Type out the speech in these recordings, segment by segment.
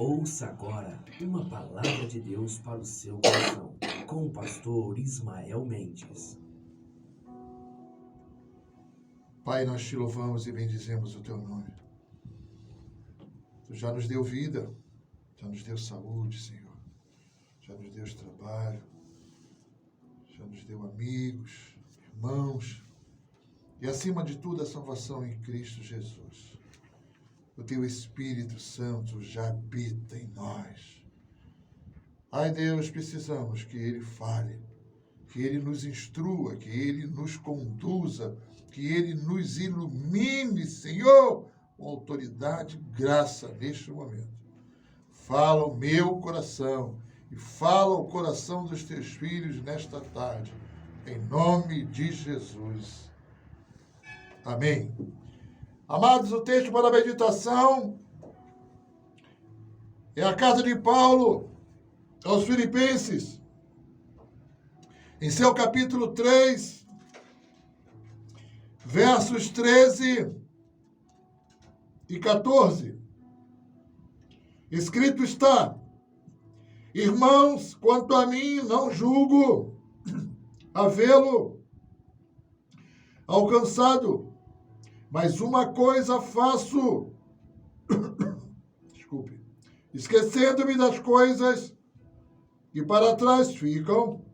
Ouça agora uma palavra de Deus para o seu coração, com o pastor Ismael Mendes. Pai, nós te louvamos e bendizemos o teu nome. Tu já nos deu vida, já nos deu saúde, Senhor. Já nos deu trabalho, já nos deu amigos, irmãos. E acima de tudo, a salvação em Cristo Jesus. O teu Espírito Santo já habita em nós. Ai, Deus, precisamos que Ele fale, que Ele nos instrua, que Ele nos conduza, que Ele nos ilumine, Senhor, com autoridade e graça neste momento. Fala o meu coração e fala o coração dos teus filhos nesta tarde, em nome de Jesus. Amém. Amados, o texto para a meditação é a carta de Paulo aos Filipenses, em seu capítulo 3, versos 13 e 14. Escrito está: Irmãos, quanto a mim, não julgo havê-lo alcançado, mas uma coisa faço, esquecendo-me das coisas que para trás ficam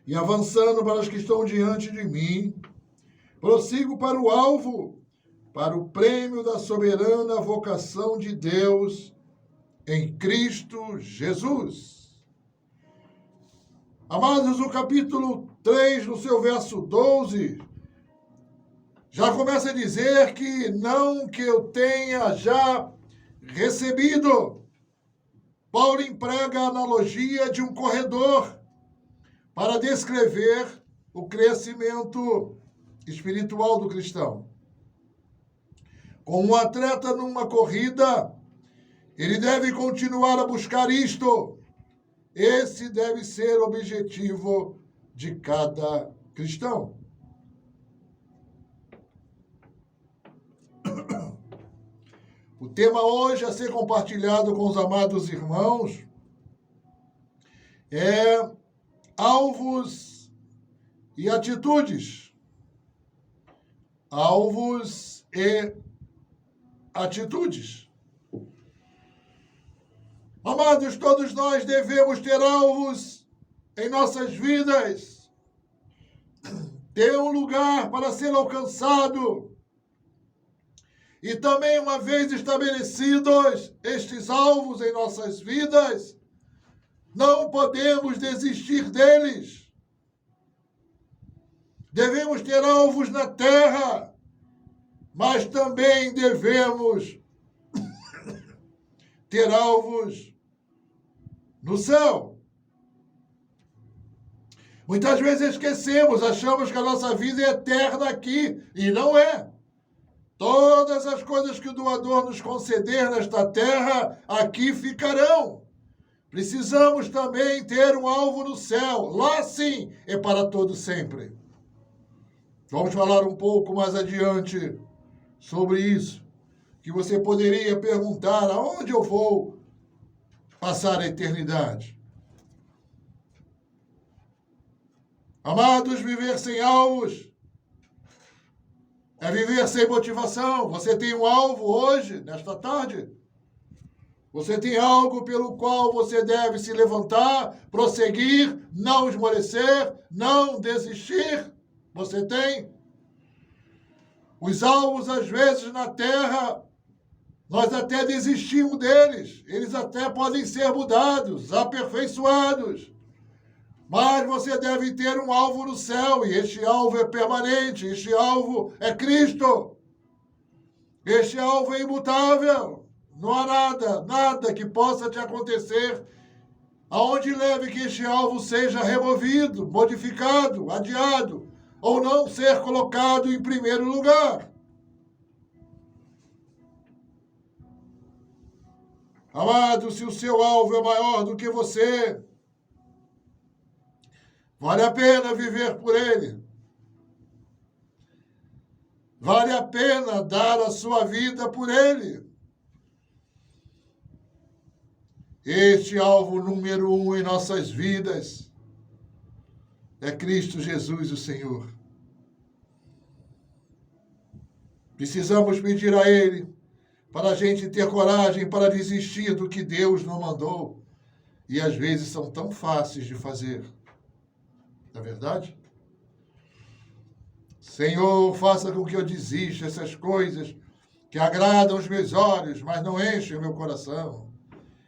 e avançando para as que estão diante de mim, prossigo para o alvo, para o prêmio da soberana vocação de Deus em Cristo Jesus. Amados, o capítulo 3, no seu verso 12, já começa a dizer que não que eu tenha já recebido. Paulo emprega a analogia de um corredor para descrever o crescimento espiritual do cristão. Como um atleta numa corrida, ele deve continuar a buscar isto. Esse deve ser o objetivo de cada cristão. O tema hoje a ser compartilhado com os amados irmãos é alvos e atitudes. Alvos e atitudes. Amados, todos nós devemos ter alvos em nossas vidas, ter um lugar para ser alcançado. E também, uma vez estabelecidos estes alvos em nossas vidas, não podemos desistir deles. Devemos ter alvos na terra, mas também devemos ter alvos no céu. Muitas vezes esquecemos, achamos que a nossa vida é eterna aqui, e não é. Todas as coisas que o doador nos conceder nesta terra, aqui ficarão. Precisamos também ter um alvo no céu. Lá sim, é para todo sempre. Vamos falar um pouco mais adiante sobre isso. Que você poderia perguntar: aonde eu vou passar a eternidade? Amados, viver sem alvos é viver sem motivação. Você tem um alvo hoje, nesta tarde? Você tem algo pelo qual você deve se levantar, prosseguir, não esmorecer, não desistir? Você tem? Os alvos, às vezes, na terra, nós até desistimos deles. Eles até podem ser mudados, aperfeiçoados. Mas você deve ter um alvo no céu, e este alvo é permanente, este alvo é Cristo. Este alvo é imutável. Não há nada que possa te acontecer aonde leve que este alvo seja removido, modificado, adiado, ou não ser colocado em primeiro lugar. Amado, se o seu alvo é maior do que você, vale a pena viver por ele. Vale a pena dar a sua vida por ele. Este alvo número 1 em nossas vidas é Cristo Jesus, o Senhor. Precisamos pedir a Ele para a gente ter coragem para desistir do que Deus não mandou. E às vezes são tão fáceis de fazer. Não é verdade? Senhor, faça com que eu desista essas coisas que agradam os meus olhos, mas não enchem o meu coração.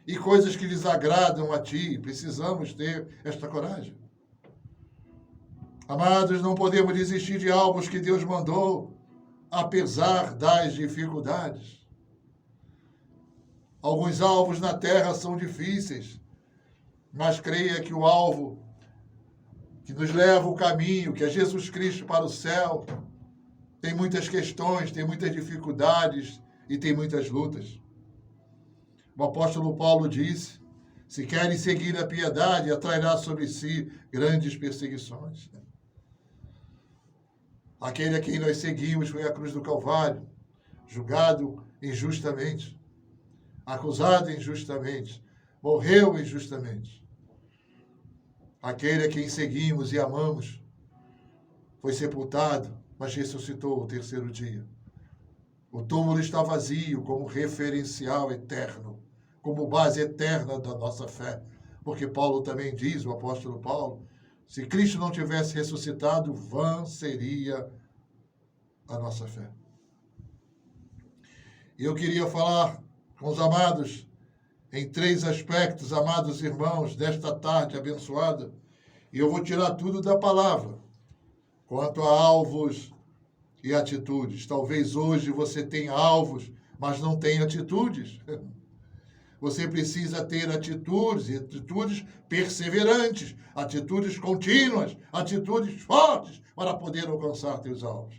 E coisas que desagradam a Ti. Precisamos ter esta coragem. Amados, não podemos desistir de alvos que Deus mandou, apesar das dificuldades. Alguns alvos na terra são difíceis, mas creia que o alvo que nos leva o caminho, que é Jesus Cristo para o céu, tem muitas questões, tem muitas dificuldades e tem muitas lutas. O apóstolo Paulo disse: se querem seguir a piedade, atrairá sobre si grandes perseguições. Aquele a quem nós seguimos foi a cruz do Calvário, julgado injustamente, acusado injustamente, morreu injustamente. Aquele a quem seguimos e amamos foi sepultado, mas ressuscitou o terceiro dia. O túmulo está vazio como referencial eterno, como base eterna da nossa fé. Porque Paulo também diz, o apóstolo Paulo, se Cristo não tivesse ressuscitado, vã seria a nossa fé. E eu queria falar com os amados em 3 aspectos, amados irmãos, desta tarde abençoada. E eu vou tirar tudo da palavra, quanto a alvos e atitudes. Talvez hoje você tenha alvos, mas não tenha atitudes. Você precisa ter atitudes, e atitudes perseverantes, atitudes contínuas, atitudes fortes para poder alcançar teus alvos.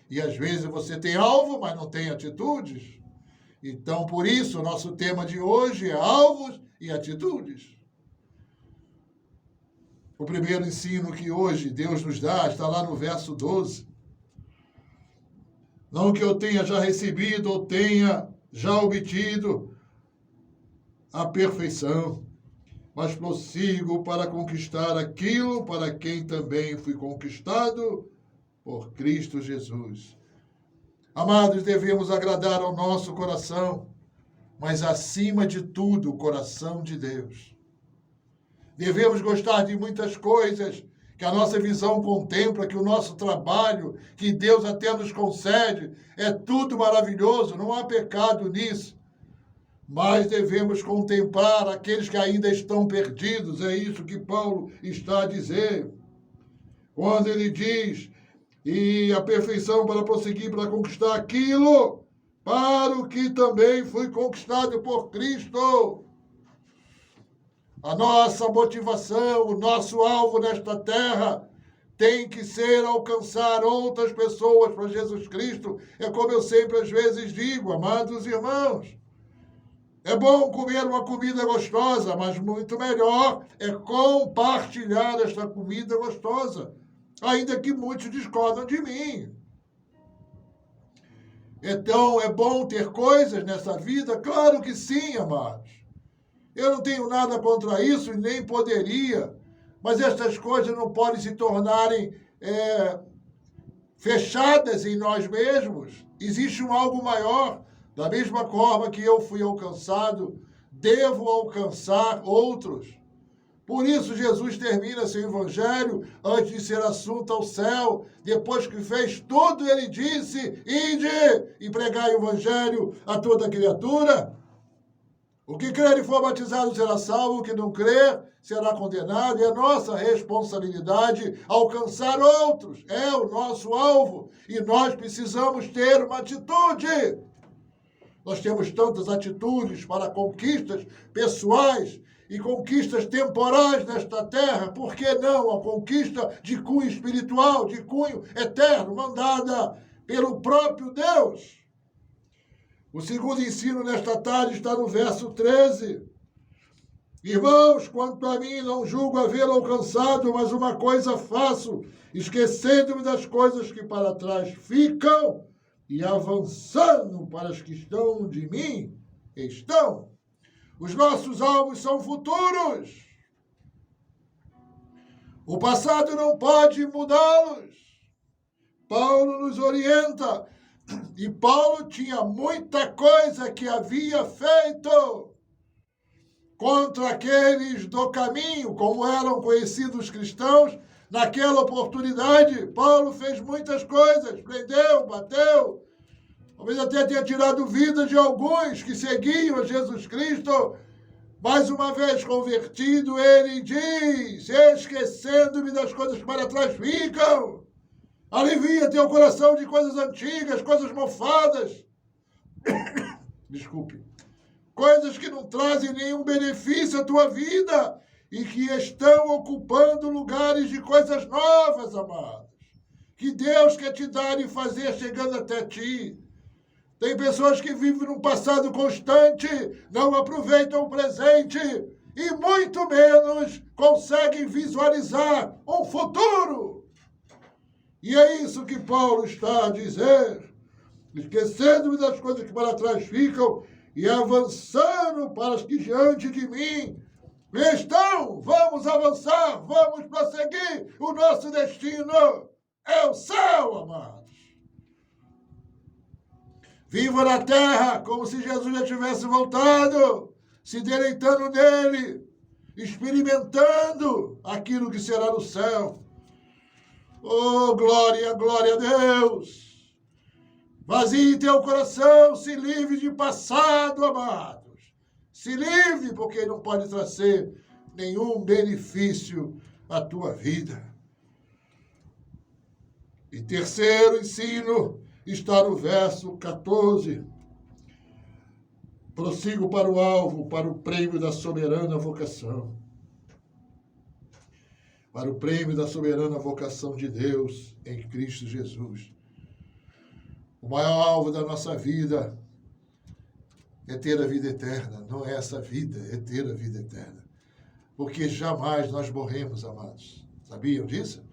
E às vezes você tem alvo, mas não tem atitudes. Então, por isso, o nosso tema de hoje é alvos e atitudes. O primeiro ensino que hoje Deus nos dá está lá no verso 12. Não que eu tenha já recebido ou tenha já obtido a perfeição, mas prossigo para conquistar aquilo para quem também fui conquistado por Cristo Jesus. Amados, devemos agradar ao nosso coração, mas acima de tudo, o coração de Deus. Devemos gostar de muitas coisas que a nossa visão contempla, que o nosso trabalho, que Deus até nos concede, é tudo maravilhoso, não há pecado nisso. Mas devemos contemplar aqueles que ainda estão perdidos, é isso que Paulo está a dizer. Quando ele diz, e a perfeição para prosseguir, para conquistar aquilo, para o que também fui conquistado por Cristo. A nossa motivação, o nosso alvo nesta terra tem que ser alcançar outras pessoas para Jesus Cristo. É como eu sempre às vezes digo, amados irmãos, é bom comer uma comida gostosa, mas muito melhor é compartilhar esta comida gostosa, ainda que muitos discordam de mim. Então, é bom ter coisas nessa vida? Claro que sim, amados. Eu não tenho nada contra isso e nem poderia, mas estas coisas não podem se tornarem fechadas em nós mesmos. Existe um algo maior. Da mesma forma que eu fui alcançado, devo alcançar outros. Por isso, Jesus termina seu evangelho antes de ser assunto ao céu. Depois que fez tudo, ele disse, ide e pregai o evangelho a toda criatura. O que crer e for batizado será salvo, o que não crer será condenado. E é nossa responsabilidade alcançar outros. É o nosso alvo. E nós precisamos ter uma atitude. Nós temos tantas atitudes para conquistas pessoais e conquistas temporais nesta terra. Por que não a conquista de cunho espiritual, de cunho eterno, mandada pelo próprio Deus? O segundo ensino nesta tarde está no verso 13. Irmãos, quanto a mim, não julgo havê-lo alcançado, mas uma coisa faço, esquecendo-me das coisas que para trás ficam e avançando para as que estão de mim estão. Os nossos alvos são futuros. O passado não pode mudá-los. Paulo nos orienta. E Paulo tinha muita coisa que havia feito contra aqueles do caminho, como eram conhecidos cristãos. Naquela oportunidade, Paulo fez muitas coisas, prendeu, bateu, talvez até tenha tirado vida de alguns que seguiam a Jesus Cristo. Mais uma vez convertido, ele diz, esquecendo-me das coisas que para trás ficam, alivia teu coração de coisas antigas, coisas mofadas, desculpe, coisas que não trazem nenhum benefício à tua vida e que estão ocupando lugares de coisas novas, amados, que Deus quer te dar e fazer chegando até ti. Tem pessoas que vivem num passado constante, não aproveitam o presente e muito menos conseguem visualizar um futuro. E é isso que Paulo está a dizer, esquecendo-me das coisas que para trás ficam e avançando para as que diante de mim estão. Vamos avançar, vamos prosseguir. O nosso destino é o céu, amados. Viva na terra como se Jesus já tivesse voltado, se deleitando nele, experimentando aquilo que será no céu. Oh, glória, glória a Deus. Vazie teu coração, se livre de passado, amados. Se livre, porque não pode trazer nenhum benefício à tua vida. E terceiro ensino está no verso 14. Prossigo para o alvo, para o prêmio da soberana vocação. Para o prêmio da soberana vocação de Deus em Cristo Jesus. O maior alvo da nossa vida é ter a vida eterna. Não é essa vida, é ter a vida eterna. Porque jamais nós morremos, amados. Sabiam disso?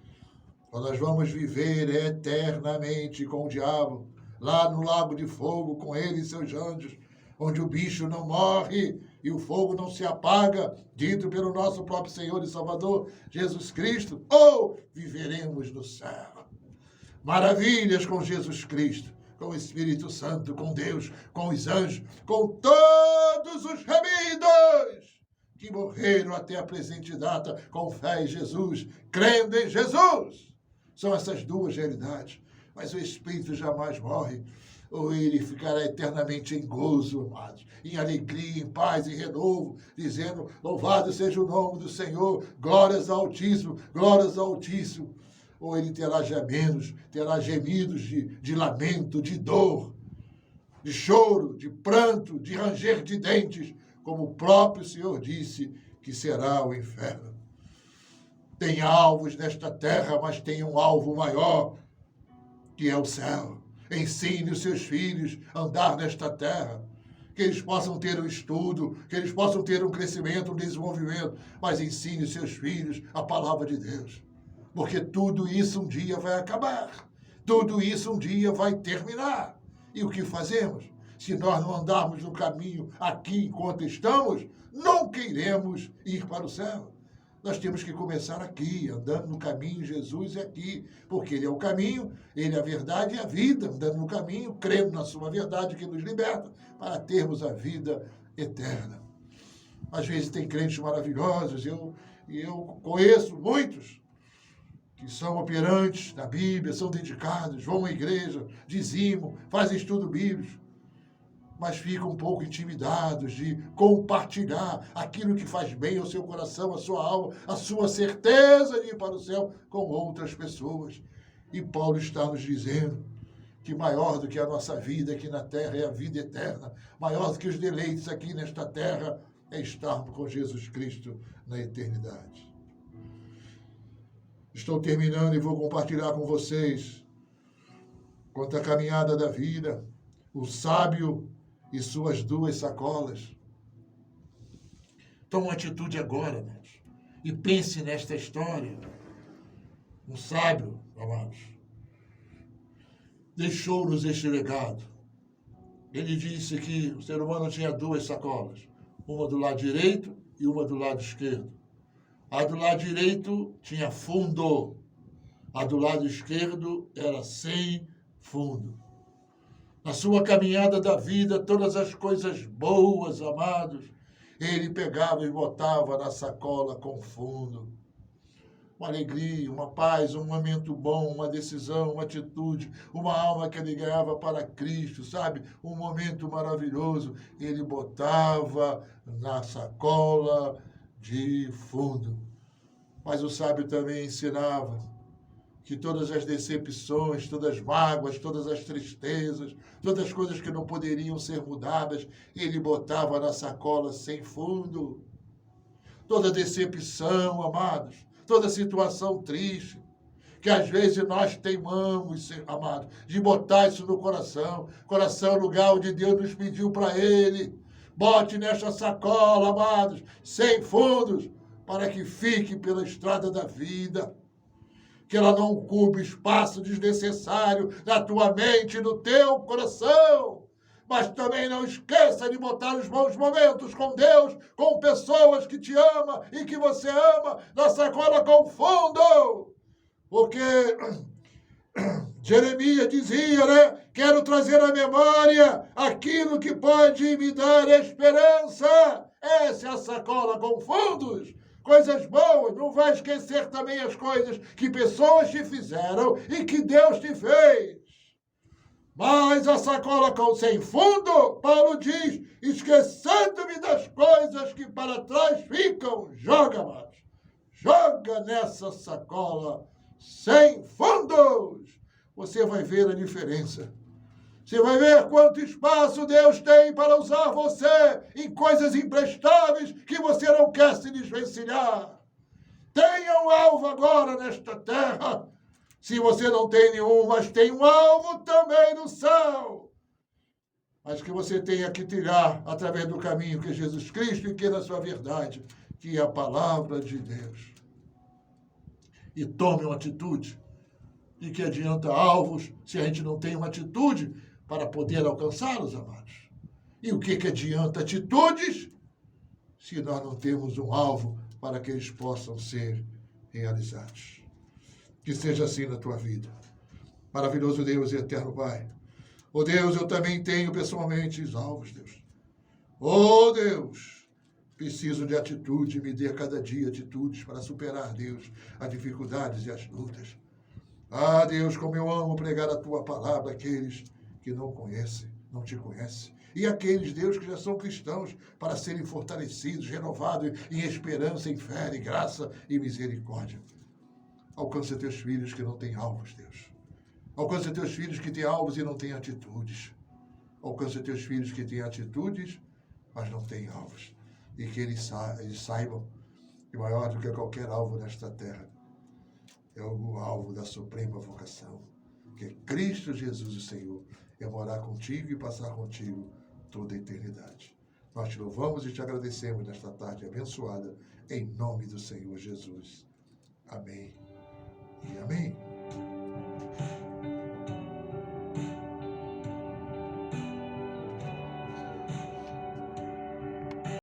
Nós vamos viver eternamente com o diabo, lá no lago de fogo, com ele e seus anjos, onde o bicho não morre e o fogo não se apaga, dito pelo nosso próprio Senhor e Salvador, Jesus Cristo, ou viveremos no céu. Maravilhas com Jesus Cristo, com o Espírito Santo, com Deus, com os anjos, com todos os remidos que morreram até a presente data, com fé em Jesus, crendo em Jesus. São essas duas realidades. Mas o Espírito jamais morre, ou ele ficará eternamente em gozo, amados, em alegria, em paz, em renovo, dizendo, louvado seja o nome do Senhor, glórias ao Altíssimo, glórias ao Altíssimo. Ou ele terá gemidos de lamento, de dor, de choro, de pranto, de ranger de dentes, como o próprio Senhor disse que será o inferno. Tem alvos nesta terra, mas tem um alvo maior, que é o céu. Ensine os seus filhos a andar nesta terra, que eles possam ter um estudo, que eles possam ter um crescimento, um desenvolvimento, mas ensine os seus filhos a palavra de Deus. Porque tudo isso um dia vai acabar. Tudo isso um dia vai terminar. E o que fazemos? Se nós não andarmos no caminho aqui enquanto estamos, nunca iremos ir para o céu. Nós temos que começar aqui, andando no caminho, Jesus é aqui, porque Ele é o caminho, Ele é a verdade e a vida, andando no caminho, crendo na sua verdade que nos liberta, para termos a vida eterna. Às vezes tem crentes maravilhosos, eu conheço muitos que são operantes na Bíblia, são dedicados, vão à igreja, dizimam, fazem estudo bíblico, mas ficam um pouco intimidados de compartilhar aquilo que faz bem ao seu coração, à sua alma, a sua certeza de ir para o céu com outras pessoas. E Paulo está nos dizendo que maior do que a nossa vida aqui na terra é a vida eterna, maior do que os deleites aqui nesta terra é estarmos com Jesus Cristo na eternidade. Estou terminando e vou compartilhar com vocês quanto à caminhada da vida, o sábio e suas 2 sacolas. Tome uma atitude agora, amados, e pense nesta história. Um sábio, amados, deixou-nos este legado. Ele disse que o ser humano tinha 2 sacolas, uma do lado direito e uma do lado esquerdo. A do lado direito tinha fundo, a do lado esquerdo era sem fundo. Na sua caminhada da vida, todas as coisas boas, amados, ele pegava e botava na sacola com fundo. Uma alegria, uma paz, um momento bom, uma decisão, uma atitude, uma alma que ele ganhava para Cristo, sabe? Um momento maravilhoso. Ele botava na sacola de fundo. Mas o sábio também ensinava que todas as decepções, todas as mágoas, todas as tristezas, todas as coisas que não poderiam ser mudadas, ele botava na sacola sem fundo. Toda decepção, amados, toda situação triste, que às vezes nós teimamos, amados, de botar isso no coração. Coração é o lugar onde Deus nos pediu para ele. Bote nesta sacola, amados, sem fundos, para que fique pela estrada da vida. Que ela não ocupe espaço desnecessário na tua mente e no teu coração. Mas também não esqueça de botar os bons momentos com Deus, com pessoas que te amam e que você ama, na sacola com fundo. Porque Jeremias dizia, né? Quero trazer à memória aquilo que pode me dar esperança. Essa é a sacola com fundos. Coisas boas, não vai esquecer também as coisas que pessoas te fizeram e que Deus te fez. Mas a sacola sem fundo, Paulo diz, esquecendo-me das coisas que para trás ficam, joga, amados. Joga nessa sacola sem fundos. Você vai ver a diferença. Você vai ver quanto espaço Deus tem para usar você em coisas imprestáveis que você não quer se desvencilhar. Tenha um alvo agora nesta terra. Se você não tem nenhum, mas tem um alvo também no céu. Mas que você tenha que trilhar através do caminho que é Jesus Cristo e que é na sua verdade, que é a palavra de Deus. E tome uma atitude. De que adianta alvos se a gente não tem uma atitude para poder alcançá-los, amados? E o que adianta atitudes se nós não temos um alvo para que eles possam ser realizados? Que seja assim na tua vida. Maravilhoso Deus e eterno Pai. Oh Deus, eu também tenho pessoalmente os alvos, Deus. Oh Deus, preciso de atitude, me dê a cada dia atitudes para superar, Deus, as dificuldades e as lutas. Ah, Deus, como eu amo pregar a tua palavra àqueles que não conhecem, não te conhecem. E aqueles, Deus, que já são cristãos, para serem fortalecidos, renovados em esperança, em fé, em graça e misericórdia. Alcança teus filhos que não têm alvos, Deus. Alcança teus filhos que têm alvos e não têm atitudes. Alcança teus filhos que têm atitudes, mas não têm alvos. E que eles saibam que maior do que qualquer alvo nesta terra é o alvo da suprema vocação, que é Cristo Jesus, o Senhor, é morar contigo e passar contigo toda a eternidade. Nós te louvamos e te agradecemos nesta tarde abençoada, em nome do Senhor Jesus. Amém e amém.